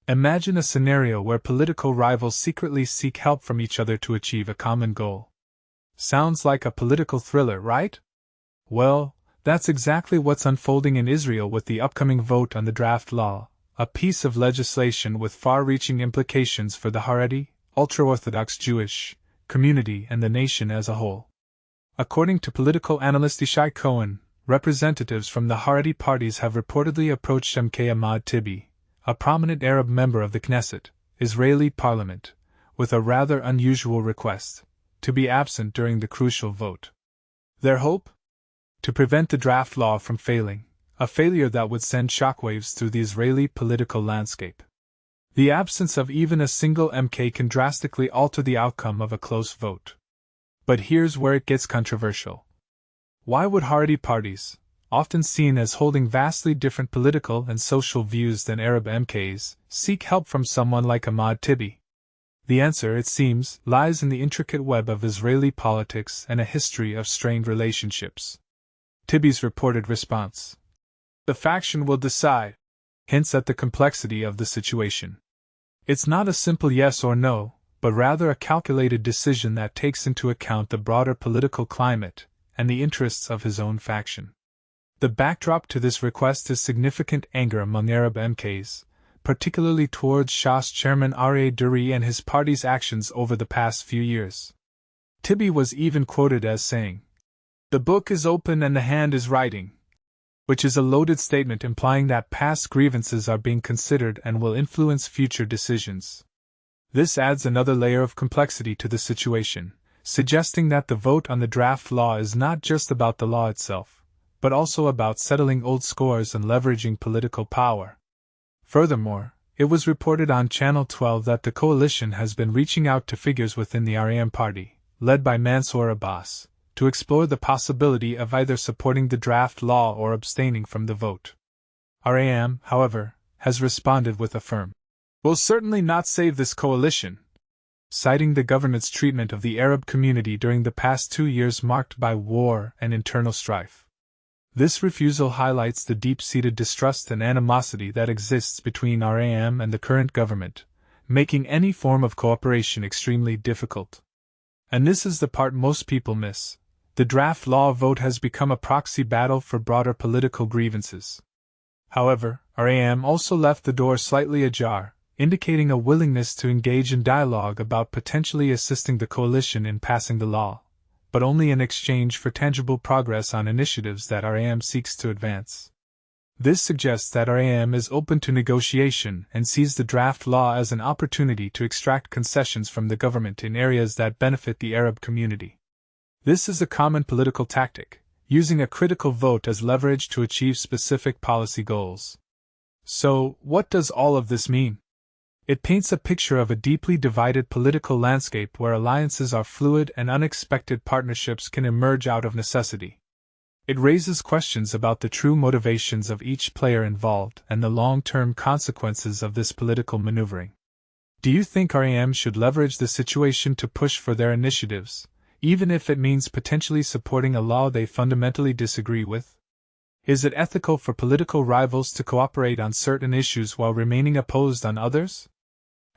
Imagine a scenario where political rivals secretly seek help from each other to achieve a common goal. Sounds like a political thriller, right? Well, that's exactly what's unfolding in Israel with the upcoming vote on the draft law, a piece of legislation with far-reaching implications for the Haredi, ultra-Orthodox Jewish, community and the nation as a whole. According to political analyst Ishai Cohen, representatives from the Haredi parties have reportedly approached MK Ahmad Tibi, a prominent Arab member of the Knesset, Israeli parliament, with a rather unusual request: to be absent during the crucial vote. Their hope? To prevent the draft law from failing, a failure that would send shockwaves through the Israeli political landscape. The absence of even a single MK can drastically alter the outcome of a close vote. But here's where it gets controversial. Why would Haredi parties, often seen as holding vastly different political and social views than Arab MKs, seek help from someone like Ahmad Tibi? The answer, it seems, lies in the intricate web of Israeli politics and a history of strained relationships. Tibi's reported response: "The faction will decide," hints at the complexity of the situation. It's not a simple yes or no, but rather a calculated decision that takes into account the broader political climate and the interests of his own faction. The backdrop to this request is significant anger among Arab MKs, particularly towards Shas chairman Aryeh Deri and his party's actions over the past few years. Tibi was even quoted as saying, "The book is open and the hand is writing," which is a loaded statement implying that past grievances are being considered and will influence future decisions. This adds another layer of complexity to the situation, suggesting that the vote on the draft law is not just about the law itself, but also about settling old scores and leveraging political power. Furthermore, it was reported on Channel 12 that the coalition has been reaching out to figures within the Aryeh party, led by Mansour Abbas, to explore the possibility of either supporting the draft law or abstaining from the vote. Aryeh, however, has responded with a firm, "Will certainly not save this coalition," citing the government's treatment of the Arab community during the past 2 years marked by war and internal strife. This refusal highlights the deep-seated distrust and animosity that exists between Aryeh and the current government, making any form of cooperation extremely difficult. And this is the part most people miss: the draft law vote has become a proxy battle for broader political grievances. However, Aryeh also left the door slightly ajar, indicating a willingness to engage in dialogue about potentially assisting the coalition in passing the law, but only in exchange for tangible progress on initiatives that Aryeh seeks to advance. This suggests that Aryeh is open to negotiation and sees the draft law as an opportunity to extract concessions from the government in areas that benefit the Arab community. This is a common political tactic, using a critical vote as leverage to achieve specific policy goals. So, what does all of this mean? It paints a picture of a deeply divided political landscape where alliances are fluid and unexpected partnerships can emerge out of necessity. It raises questions about the true motivations of each player involved and the long-term consequences of this political maneuvering. Do you think Aryeh should leverage the situation to push for their initiatives, even if it means potentially supporting a law they fundamentally disagree with? Is it ethical for political rivals to cooperate on certain issues while remaining opposed on others?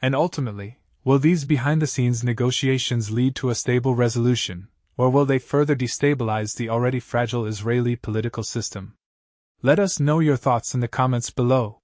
And ultimately, will these behind-the-scenes negotiations lead to a stable resolution, or will they further destabilize the already fragile Israeli political system? Let us know your thoughts in the comments below.